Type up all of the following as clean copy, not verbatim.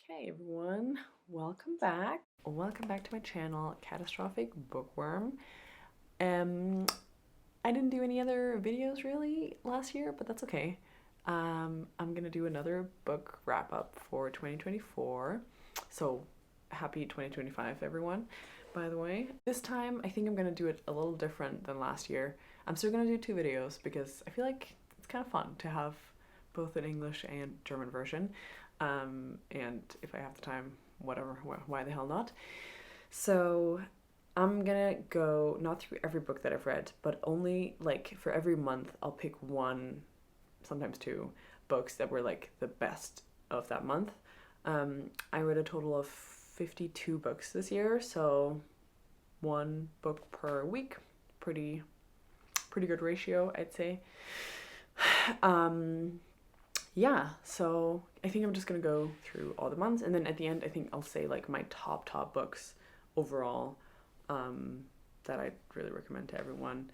Hey everyone, welcome back. Welcome back to my channel, Catastrophic Bookworm. I didn't do any other videos really last year, but that's okay. I'm gonna do another book wrap up for 2024. So happy 2025, everyone, by the way. This time, I think I'm gonna do it a little different than last year. I'm still gonna do 2 videos because I feel like it's kind of fun to have both an English and German version. And if I have the time, whatever, why the hell not? So I'm gonna go not through every book that I've read, but only like for every month I'll pick one, sometimes two books that were like the best of that month. I read a total of 52 books this year, so one book per week. Pretty good ratio, I'd say. Um, yeah, so I think I'm just gonna go through all the months, and then at the end, I think I'll say like my top books overall, um, that I'd really recommend to everyone.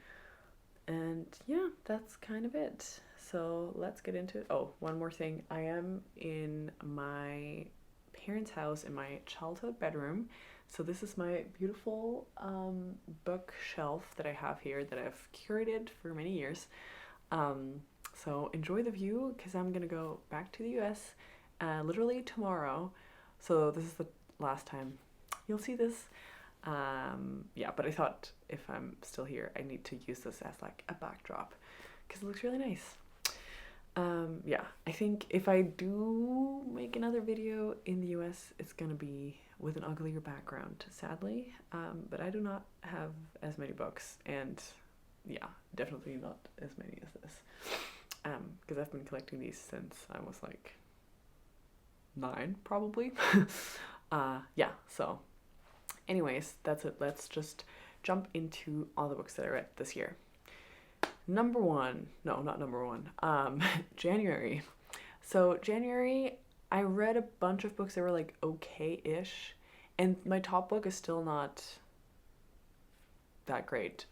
And yeah, that's kind of it. So let's get into it. Oh, one more thing. I am in my parents' house in my childhood bedroom. So this is my beautiful bookshelf that I have here that I've curated for many years. Um, so enjoy the view because I'm gonna go back to the US literally tomorrow. So this is the last time you'll see this. Yeah, but I thought if I'm still here, I need to use this as like a backdrop because it looks really nice. Yeah, I think if I do make another video in the US, it's gonna be with an uglier background, sadly. But I do not have as many books, and yeah, definitely not as many as this. Because I've been collecting these since I was like 9, probably. Yeah, so anyways, that's it. Let's just jump into all the books that I read this year. Number one, no, not number one, January. So, January, I read a bunch of books that were like okay ish, and my top book is still not that great.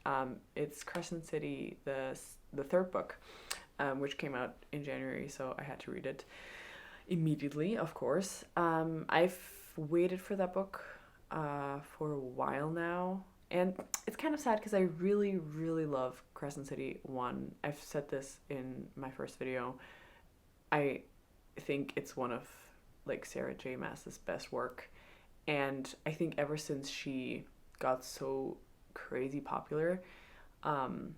It's Crescent City, the third book, which came out in January, so I had to read it immediately, of course. I've waited for that book for a while now, and it's kind of sad because I really, really love Crescent City 1. I've said this in my first video. I think it's one of like Sarah J. Maas's best work, and I think ever since she got so crazy popular, um,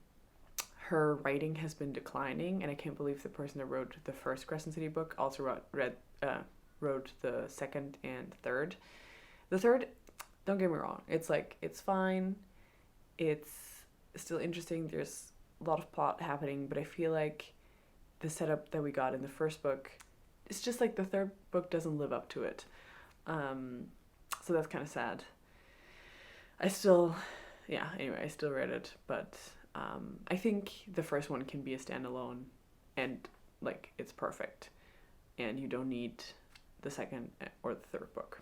her writing has been declining, and I can't believe the person that wrote the first Crescent City book also wrote the second and third. The third, don't get me wrong, it's like it's fine, it's still interesting. There's a lot of plot happening, but I feel like the setup that we got in the first book, it's just like the third book doesn't live up to it. Um, so that's kind of sad. I still, yeah, anyway, I still read it, but I think the first one can be a standalone and like it's perfect, and you don't need the second or the third book,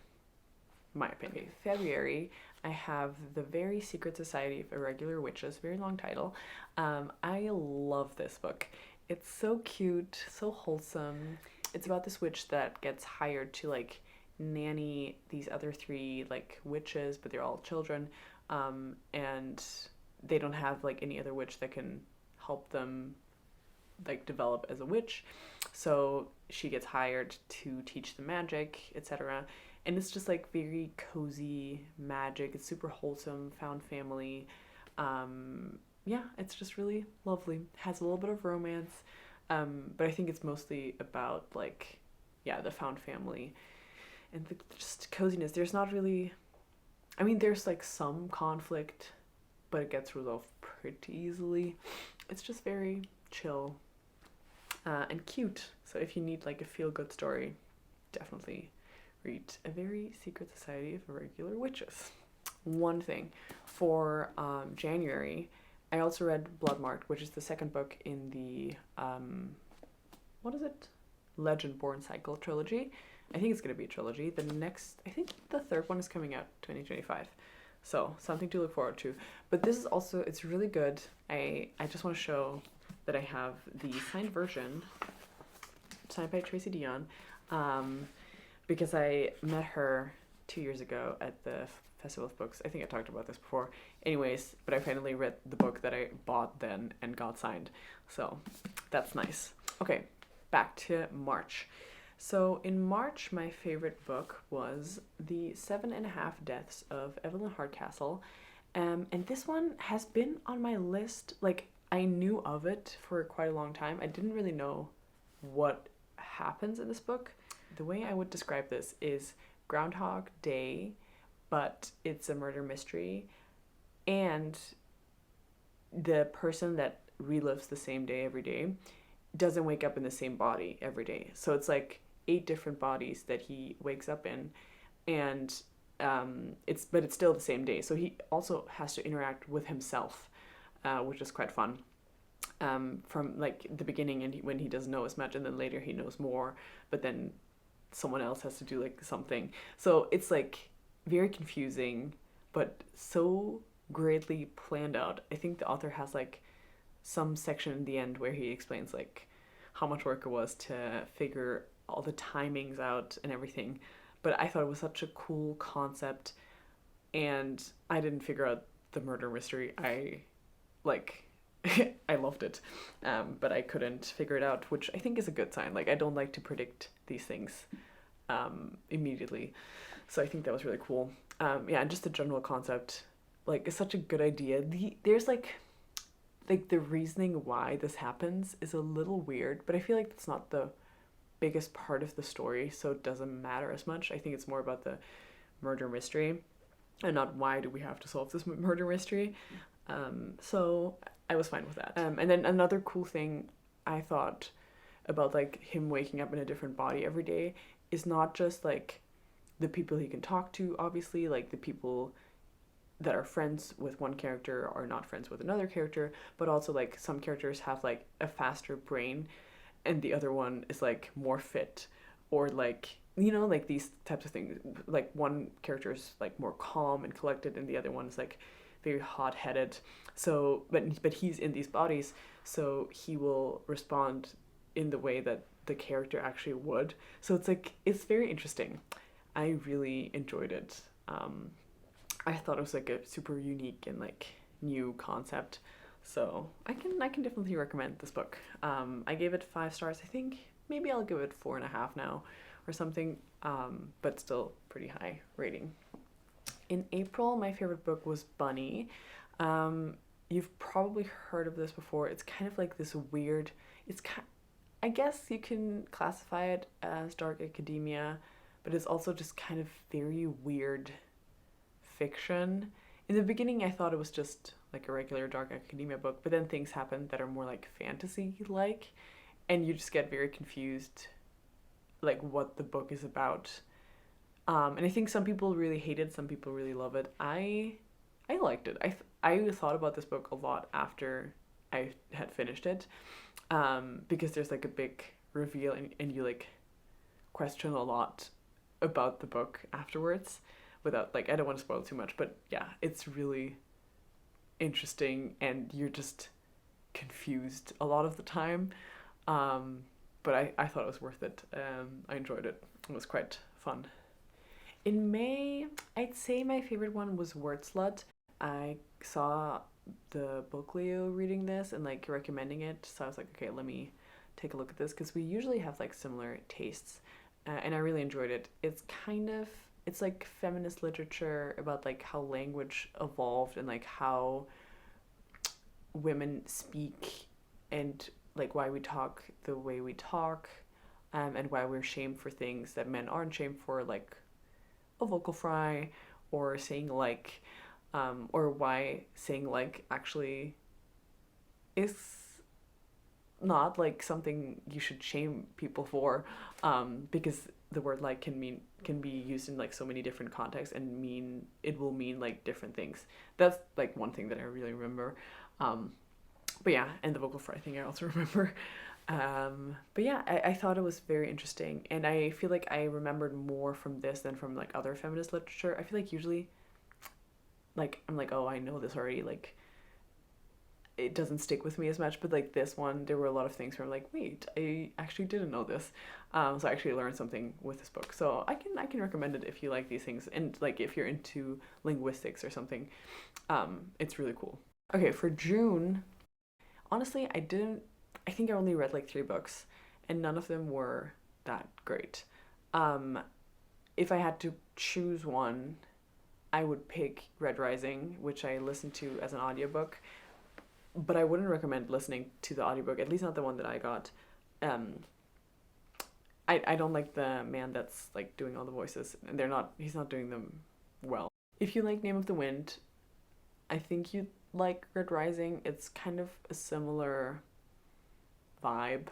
my opinion. February, I have The Very Secret Society of Irregular Witches, very long title. I love this book. It's so cute, so wholesome. It's about this witch that gets hired to like nanny these other 3 like witches, but they're all children, and they don't have like any other witch that can help them like develop as a witch. So she gets hired to teach them magic, etc. And it's just like very cozy magic. It's super wholesome, found family. Yeah, it's just really lovely. Has a little bit of romance, but I think it's mostly about like, yeah, the found family and the just coziness. There's not really, I mean, there's like some conflict, but it gets resolved pretty easily. It's just very chill and cute. So if you need like a feel-good story, definitely read A Very Secret Society of Irregular Witches. One thing for January, I also read Bloodmarked, which is the second book in the what is it? Legendborn Cycle trilogy. I think it's gonna be a trilogy. The next, I think the third one is coming out 2025. So something to look forward to. But this is also, it's really good. I just want to show that I have the signed version, signed by Tracy Deonn. because I met her 2 years ago at the Festival of Books. I think I talked about this before. Anyways, but I finally read the book that I bought then and got signed. So that's nice. Okay, back to March. So in March, my favorite book was The 7.5 Deaths of Evelyn Hardcastle. And this one has been on my list. Like, I knew of it for quite a long time. I didn't really know what happens in this book. The way I would describe this is Groundhog Day, but it's a murder mystery, and the person that relives the same day every day doesn't wake up in the same body every day. So it's like 8 different bodies that he wakes up in, and it's still the same day. So he also has to interact with himself, which is quite fun. From like the beginning, and when he doesn't know as much, and then later he knows more, but then someone else has to do like something. So it's like very confusing, but so greatly planned out. I think the author has like some section in the end where he explains like how much work it was to figure all the timings out and everything. But I thought it was such a cool concept, and I didn't figure out the murder mystery. I like I loved it, but I couldn't figure it out, which I think is a good sign. Like, I don't like to predict these things immediately, so I think that was really cool. Yeah, and just the general concept, like, is such a good idea. There's like the reasoning why this happens is a little weird, but I feel like that's not the biggest part of the story, so it doesn't matter as much. I think it's more about the murder mystery and not why do we have to solve this murder mystery. So I was fine with that. And then another cool thing I thought about like him waking up in a different body every day is not just like the people he can talk to, obviously, like the people that are friends with one character are not friends with another character, but also like some characters have like a faster brain and the other one is like more fit, or like, you know, like these types of things. Like one character is like more calm and collected and the other one is like very hot-headed. So but he's in these bodies, so he will respond in the way that the character actually would. So it's like, it's very interesting. I really enjoyed it. I thought it was like a super unique and like new concept. So I can definitely recommend this book. I gave it 5 stars. I think maybe I'll give it 4.5 now or something. But still pretty high rating. In April, my favorite book was Bunny. You've probably heard of this before. It's kind of like this weird. I guess you can classify it as dark academia, but it's also just kind of very weird fiction. In the beginning, I thought it was just like a regular dark academia book, but then things happen that are more like fantasy like, and you just get very confused like what the book is about. And I think some people really hate it, some people really love it. I liked it. I thought about this book a lot after I had finished it, because there's like a big reveal, and you like question a lot about the book afterwards, without like, I don't want to spoil too much, but yeah, it's really interesting and you're just confused a lot of the time. But I thought it was worth it. I enjoyed it. It was quite fun. In May, I'd say my favorite one was Word Slut. I saw the book Leo reading this and like recommending it, so I was like, okay, let me take a look at this, because we usually have like similar tastes, and I really enjoyed it. It's like feminist literature about like how language evolved and like how women speak, and like why we talk the way we talk, and why we're shamed for things that men aren't shamed for, like a vocal fry or saying like, or why saying like actually is not like something you should shame people for, because the word like can be used in like so many different contexts and it will mean like different things. That's like one thing that I really remember. But yeah, and the vocal fry thing I also remember. But yeah, I thought it was very interesting, and I feel like I remembered more from this than from like other feminist literature. I feel like usually, like I'm like, oh, I know this already. Like it doesn't stick with me as much. But like this one, there were a lot of things where I'm like, wait, I actually didn't know this. So I actually learned something with this book. So I can recommend it if you like these things, and like if you're into linguistics or something. It's really cool. Okay, for June, honestly, I think I only read like 3 books, and none of them were that great. Um, if I had to choose one, I would pick Red Rising, which I listened to as an audiobook, but I wouldn't recommend listening to the audiobook, at least not the one that I got. Um, I don't like the man that's like doing all the voices, and he's not doing them well. If you like Name of the Wind, I think you'd like Red Rising. It's kind of a similar vibe.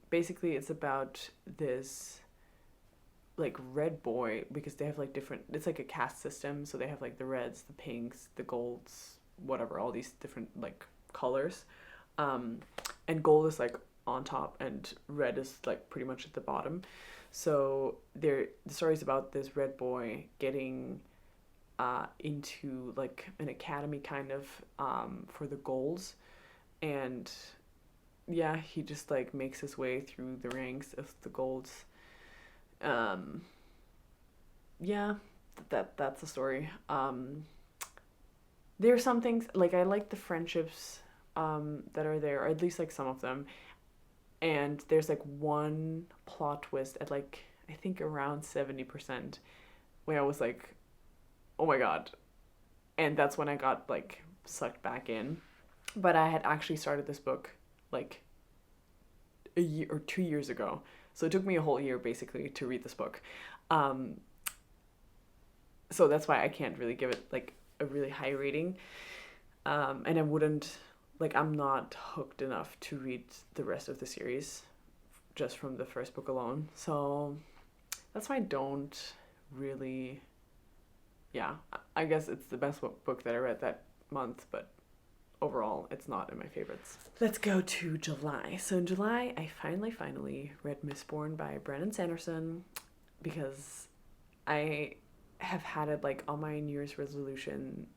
Basically, it's about this like red boy, because they have like different, it's like a caste system, so they have like the reds, the pinks, the golds, whatever, all these different like colors. um and gold is like on top, and red is like pretty much at the bottom. So the story is about this red boy getting into like an academy kind of, for the golds. And yeah, he just like makes his way through the ranks of the golds. um yeah, that's the story. There are some things like I like the friendships that are there, or at least like some of them. And there's like one plot twist at like I think around 70%, where I was like, oh my god. And that's when I got like sucked back in. But I had actually started this book like a year or 2 years ago. So it took me a whole year basically to read this book. Um, so that's why I can't really give it like a really high rating. And I wouldn't, like, I'm not hooked enough to read the rest of the series just from the first book alone. So that's why I don't really, yeah, I guess it's the best book that I read that month, but overall, it's not in my favorites. Let's go to July. So in July, I finally read Mistborn by Brandon Sanderson, because I have had it like on my New Year's resolutions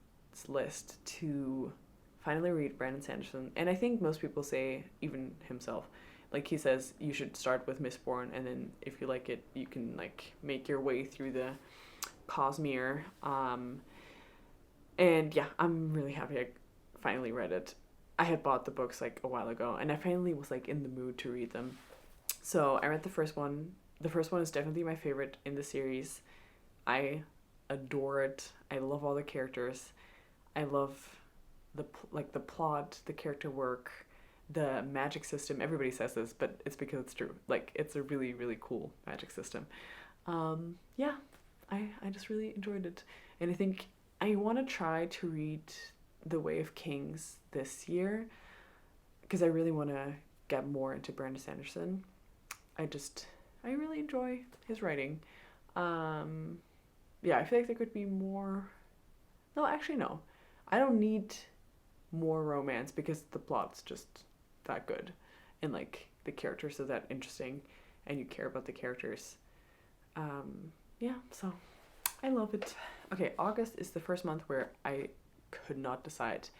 list to finally read Brandon Sanderson. And I think most people say, even himself, like he says you should start with Mistborn, and then if you like it, you can like make your way through the Cosmere. And yeah, I'm really happy I finally read it. I had bought the books like a while ago, and I finally was like in the mood to read them. So I read the first one. The first one is definitely my favorite in the series. I adore it. I love all the characters. I love the plot, the character work, the magic system. Everybody says this, but it's because it's true. Like, it's a really really cool magic system. Yeah, I just really enjoyed it, and I think I want to try to read The Way of Kings this year, because I really want to get more into Brandon Sanderson. I really enjoy his writing. Yeah, I feel like there could be more. No, actually, no. I don't need more romance, because the plot's just that good, and like the characters are that interesting, and you care about the characters. Yeah, so I love it. Okay, August is the first month where I could not decide.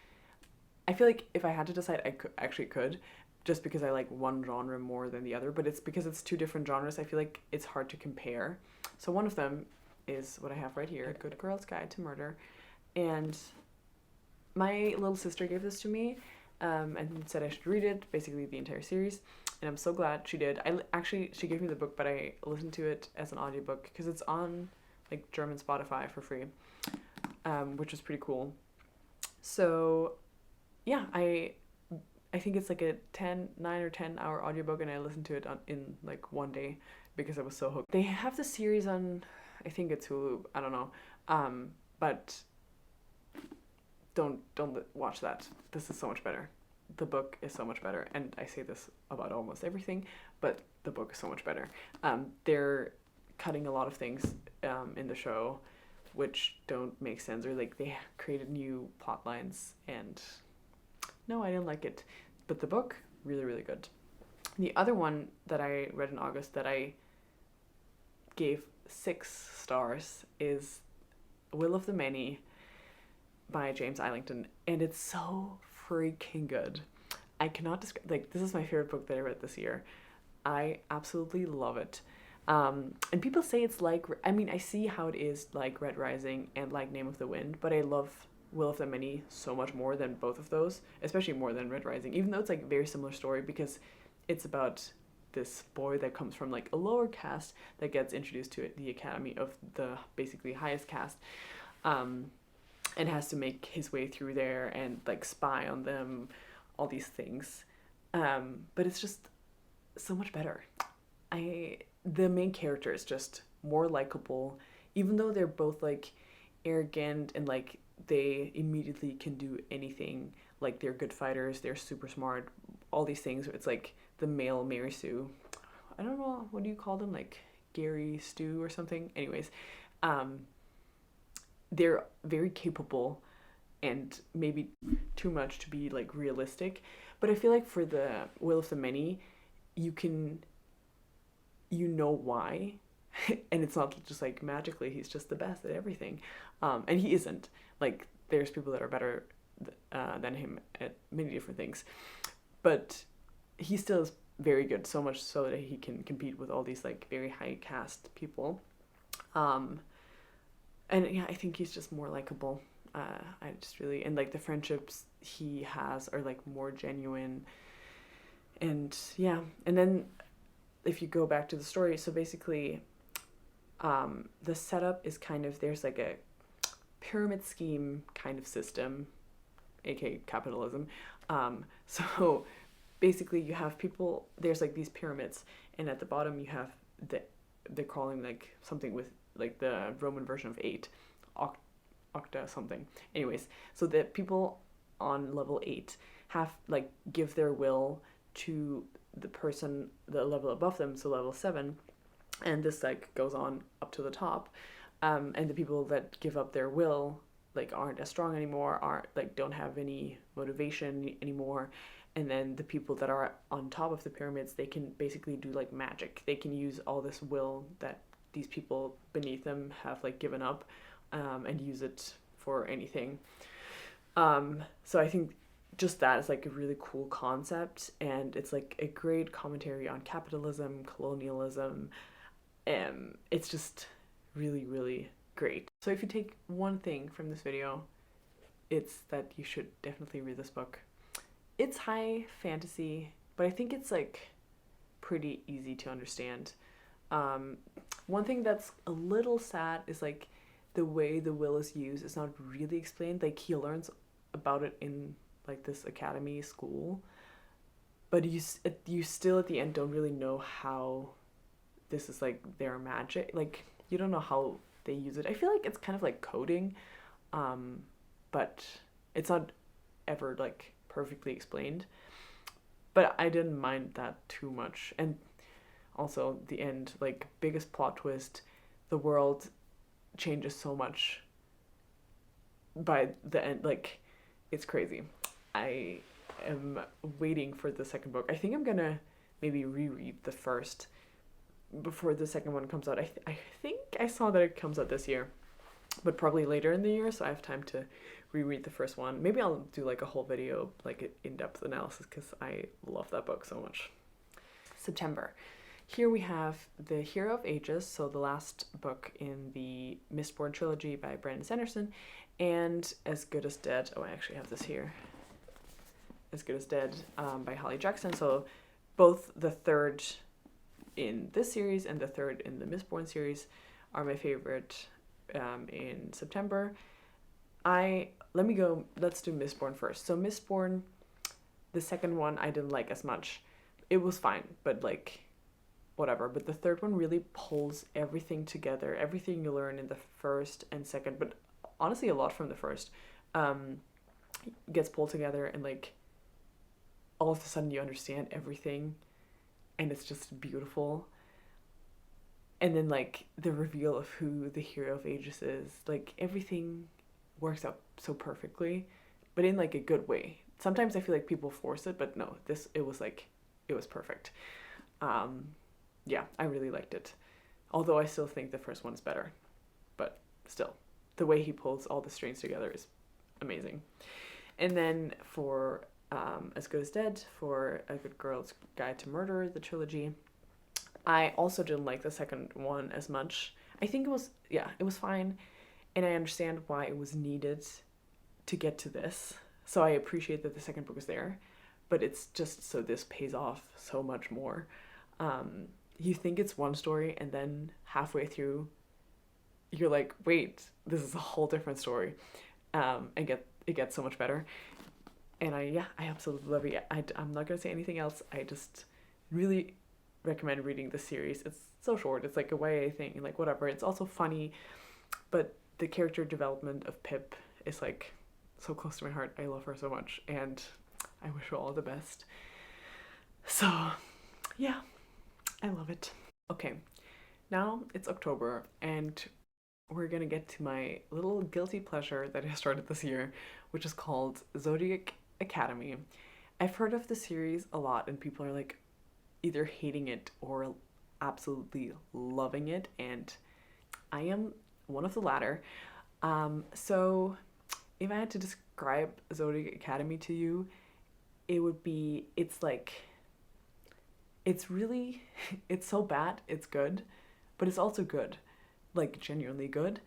I feel like if I had to decide, I could, just because I like one genre more than the other, but it's because it's two different genres. I feel like it's hard to compare. So one of them is what I have right here, A Good Girl's Guide to Murder. And my little sister gave this to me, and said I should read it, basically the entire series. And I'm so glad she did. She gave me the book, but I listened to it as an audiobook because it's on like German Spotify for free, which was pretty cool. So yeah, I think it's like a 9 or 10 hour audiobook, and I listened to it in like one day because I was so hooked. They have the series on, I think it's Hulu, I don't know. But don't watch that. This is so much better. The book is so much better, and I say this about almost everything, but the book is so much better. They're cutting a lot of things in the show which don't make sense, or like they created new plot lines, and no, I didn't like it. But the book, really really good. The other one that I read in August that I gave 6 stars is Will of the Many by James Islington, and it's so freaking good. I cannot describe, like, this is my favorite book that I read this year. I absolutely love it. And people say it's like, I mean, I see how it is like Red Rising and like Name of the Wind, but I love Will of the Many so much more than both of those, especially more than Red Rising, even though it's like a very similar story because it's about this boy that comes from like a lower caste that gets introduced to the academy of the basically highest caste, and has to make his way through there and like spy on them, all these things. But it's just so much better. The main character is just more likable, even though they're both like arrogant and like they immediately can do anything. Like they're good fighters, they're super smart, all these things. It's like the male Mary Sue. I don't know, what do you call them? Like Gary Stu or something. Anyways, they're very capable and maybe too much to be like realistic. But I feel like for the Will of the Many, you know why. And it's not just like magically he's just the best at everything, and he isn't. Like there's people that are better than him at many different things, but he still is very good, so much so that he can compete with all these like very high caste people. And yeah, I think he's just more likable. I just really, and like the friendships he has are like more genuine. And yeah, and then if you go back to the story, so basically the setup is kind of, there's like a pyramid scheme kind of system, aka capitalism. So basically you have people, there's like these pyramids, and at the bottom you have they're calling like something with like the Roman version of 8, octa something. Anyways, so the people on level 8 have like give their will to the person the level above them, so level 7, and this like goes on up to the top. And the people that give up their will like aren't as strong anymore, aren't like don't have any motivation anymore. And then the people that are on top of the pyramids, they can basically do like magic. They can use all this will that these people beneath them have like given up, and use it for anything. So I think just that is like a really cool concept, and it's like a great commentary on capitalism, colonialism. It's just really, really great. So if you take one thing from this video, it's that you should definitely read this book. It's high fantasy, but I think it's like pretty easy to understand. One thing that's a little sad is like the way the will is used is not really explained. Like he learns about it in like this academy school, but you still at the end don't really know how this is like their magic. Like you don't know how they use it. I feel like it's kind of like coding, but it's not ever like perfectly explained. But I didn't mind that too much. And also the end, like biggest plot twist, the world changes so much by the end. Like it's crazy. I am waiting for the second book. I think I'm gonna maybe reread the first before the second one comes out. I think I saw that it comes out this year, but probably later in the year, so I have time to reread the first one. Maybe I'll do like a whole video, like an in-depth analysis, because I love that book so much. September. Here we have The Hero of Ages, so the last book in the Mistborn trilogy by Brandon Sanderson, and As Good as Dead. Oh, I actually have this here. As Good as Dead by Holly Jackson. So both the third in this series and the third in the Mistborn series are my favorite in September. Let's do Mistborn first. So Mistborn, the second one I didn't like as much. It was fine, but like whatever. But the third one really pulls everything together, everything you learn in the first and second, but honestly a lot from the first, gets pulled together, and like all of a sudden you understand everything, and it's just beautiful. And then like the reveal of who the Hero of Ages is, like everything works out so perfectly, but in like a good way. Sometimes I feel like people force it, but no, it was perfect. Yeah, I really liked it. Although I still think the first one's better, but still, the way he pulls all the strings together is amazing. And then for As Good as Dead, for A Good Girl's Guide to Murder, the trilogy, I also didn't like the second one as much. I think it was fine, and I understand why it was needed to get to this. So I appreciate that the second book is there, but it's just so this pays off so much more. You think it's one story, and then halfway through, you're like, wait, this is a whole different story, and it gets so much better. And I absolutely love it. I'm not gonna say anything else. I just really recommend reading the series. It's so short. It's like a YA thing, like whatever. It's also funny, but the character development of Pip is like so close to my heart. I love her so much, and I wish her all the best. So, yeah, I love it. Okay, now it's October, and we're gonna get to my little guilty pleasure that I started this year, which is called Zodiac Academy. I've heard of the series a lot, and people are like either hating it or absolutely loving it, and I am one of the latter. So if I had to describe Zodiac Academy to you, it would be it's really it's so bad, it's good, but it's also good, like genuinely good.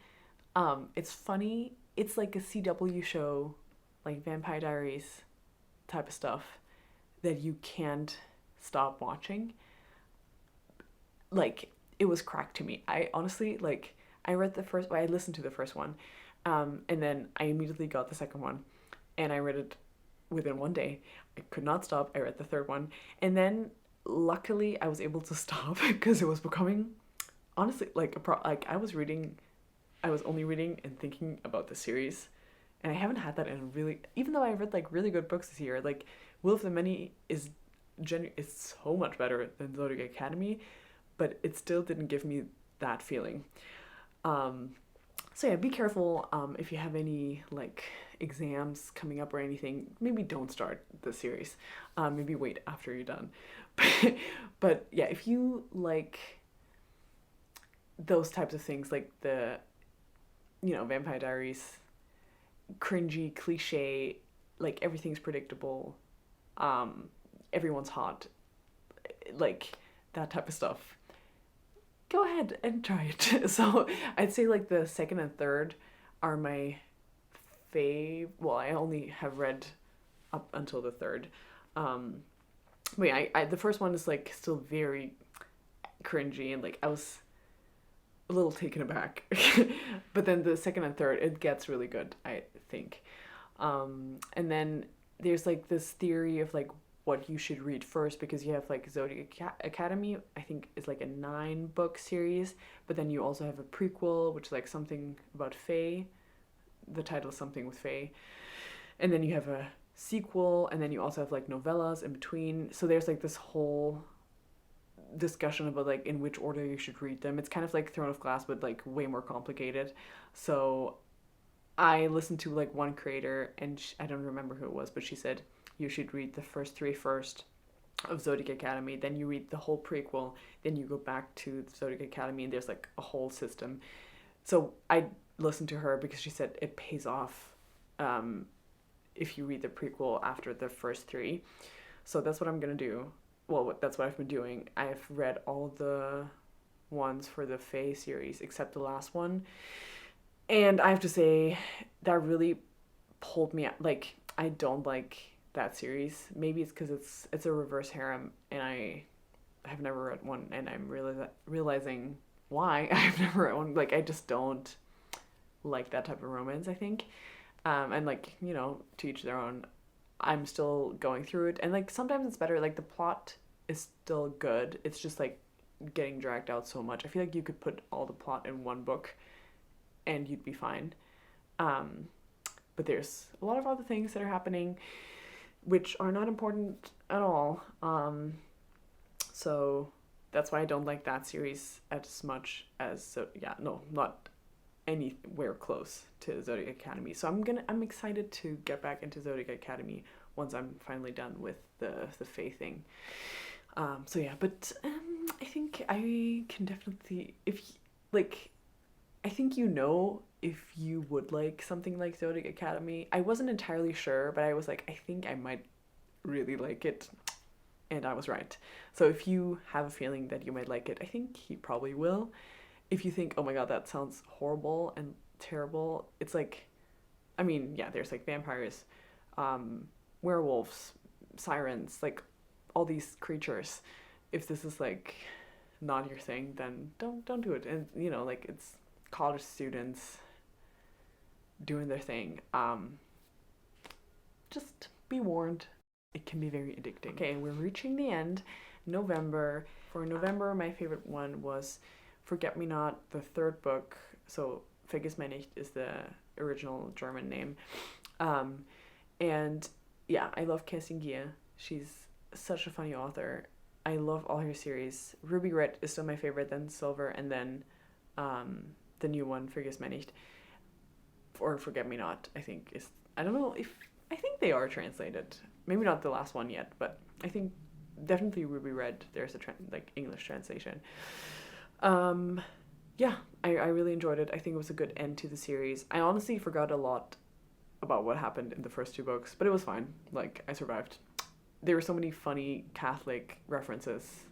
It's funny. It's like a CW show, like Vampire Diaries type of stuff that you can't stop watching. Like it was cracked to me. I honestly like I listened to the first one, and then I immediately got the second one, and I read it within one day. I could not stop. I read the third one, and then luckily I was able to stop because it was becoming honestly like like I was only reading and thinking about the series, and I haven't had that in really. Even though I read like really good books this year, like Will of the Many is so much better than Zodiac Academy, but it still didn't give me that feeling. Um, so yeah, be careful if you have any like exams coming up or anything. Maybe don't start the series. Maybe wait after you're done. But yeah, if you like those types of things, like the Vampire Diaries, cringy, cliche, like everything's predictable, everyone's hot, like that type of stuff, go ahead and try it. So I'd say like the second and third are my well, I only have read up until the third. But yeah, the first one is like still very cringy, and like I was a little taken aback. But then the second and third, it gets really good, I think. And then there's like this theory of like what you should read first, because you have like Zodiac Academy, I think is like a 9-book series, but then you also have a prequel, which is like something about Fae. The title is something with Fae. And then you have a sequel, and then you also have like novellas in between. So there's like this whole discussion about like in which order you should read them. It's kind of like Throne of Glass, but like way more complicated. So I listened to like one creator, and I don't remember who it was, but she said you should read the first 3 first of Zodiac Academy, then you read the whole prequel, then you go back to Zodiac Academy, and there's like a whole system. So I listened to her because she said it pays off if you read the prequel after the first 3. So that's what I'm gonna do. Well, that's what I've been doing. I've read all the ones for the Fae series except the last one, and I have to say that really pulled me out. Like I don't like that series. Maybe it's because it's a reverse harem, and I have never read one, and I'm realizing why I've never read one. Like I just don't like that type of romance, I think. And like to each their own. I'm still going through it, and like sometimes it's better. Like the plot is still good. It's just like getting dragged out so much. I feel like you could put all the plot in one book, and you'd be fine. But there's a lot of other things that are happening, which are not important at all. So that's why I don't like that series as much as not anywhere close to Zodiac Academy. So I'm excited to get back into Zodiac Academy once I'm finally done with the Fae thing. So yeah, but I think I can definitely, if like I think if you would like something like Zodiac Academy. I wasn't entirely sure, but I was like, I think I might really like it, and I was right. So if you have a feeling that you might like it, I think he probably will. If you think, oh my god, that sounds horrible and terrible, it's like, I mean, yeah, there's like vampires, werewolves, sirens, like all these creatures. If this is like not your thing, then don't do it. And like it's college students doing their thing. Just be warned. It can be very addicting. Okay, we're reaching the end. November. For November, my favorite one was Forget Me Not, the third book. So Vergiss mich nicht is the original German name. And yeah, I love Kerstin Gier. She's such a funny author. I love all her series. Ruby Red is still my favorite, then Silver, and then the new one, Vergiss mich nicht. Or Forget Me Not, I think is. I don't know if. I think they are translated. Maybe not the last one yet, but I think definitely Ruby Red. There's a English translation. Yeah, I really enjoyed it. I think it was a good end to the series. I honestly forgot a lot about what happened in the first two books, but it was fine. Like, I survived. There were so many funny Catholic references,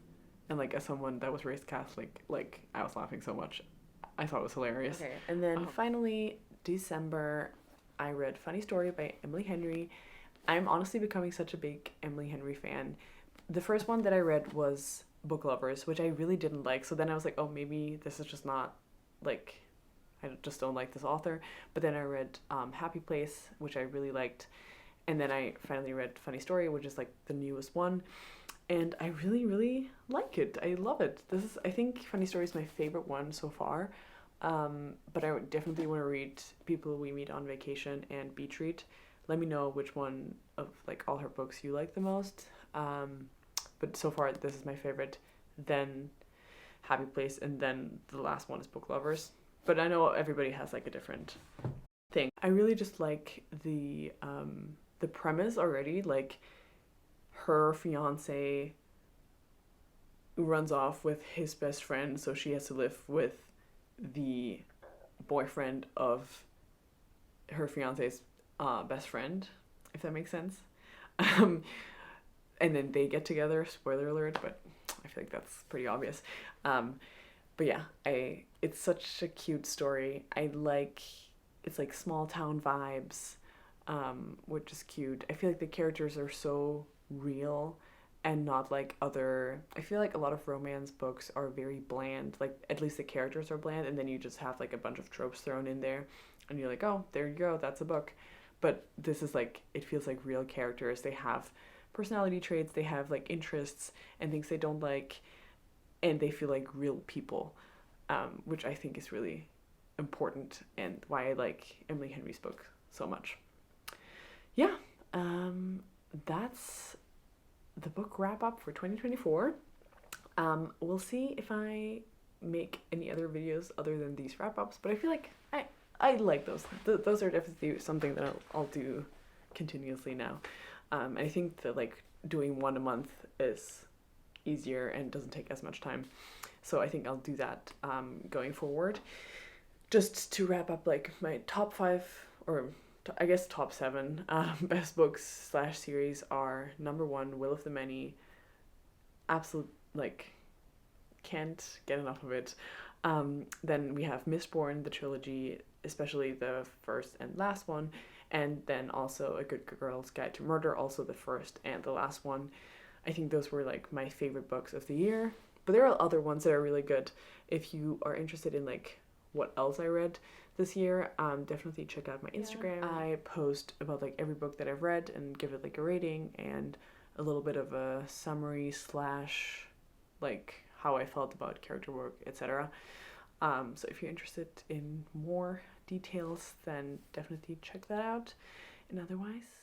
and like as someone that was raised Catholic, like I was laughing so much. I thought it was hilarious. Okay, and then finally, December, I read Funny Story by Emily Henry. I'm honestly becoming such a big Emily Henry fan. The first one that I read was Book Lovers, which I really didn't like. So then I was like, oh, maybe this is just not, like, I just don't like this author. But then I read Happy Place, which I really liked. And then I finally read Funny Story, which is like the newest one. And I really, really like it. I love it. I think Funny Story is my favorite one so far. But I would definitely want to read People We Meet on Vacation and Beach Read. Let me know which one of like all her books you like the most. But so far this is my favorite. Then Happy Place, and then the last one is Book Lovers. But I know everybody has like a different thing. I really just like the premise already. Like her fiance runs off with his best friend, so she has to live with the boyfriend of her fiance's best friend, if that makes sense. And then they get together, spoiler alert, but I feel like that's pretty obvious. But yeah, it's such a cute story. It's like small town vibes, which is cute. I feel like the characters are so real and not like I feel like a lot of romance books are very bland. Like, at least the characters are bland, and then you just have like a bunch of tropes thrown in there, and you're like, oh, there you go, that's a book. But this is like, it feels like real characters. They have personality traits, they have like interests and things they don't like, and they feel like real people, which I think is really important and why I like Emily Henry's book so much. Yeah, that's the book wrap up for 2024. We'll see if I make any other videos other than these wrap ups, but I feel like I like those. Those are definitely something that I'll do continuously now. I think that like doing one a month is easier and doesn't take as much time. So I think I'll do that going forward. Just to wrap up, like my top 5, or I guess top 7 best books / series are: number 1, Will of the Many. Absolute, like, can't get enough of it. Then we have Mistborn, the trilogy, especially the first and last one. And then also A Good Girl's Guide to Murder, also the first and the last one. I think those were like my favorite books of the year. But there are other ones that are really good. If you are interested in like what else I read this year, definitely check out my Instagram. Yeah. I post about like every book that I've read and give it like a rating and a little bit of a summary / like how I felt about character work, etc. So if you're interested in more details, then definitely check that out. And otherwise,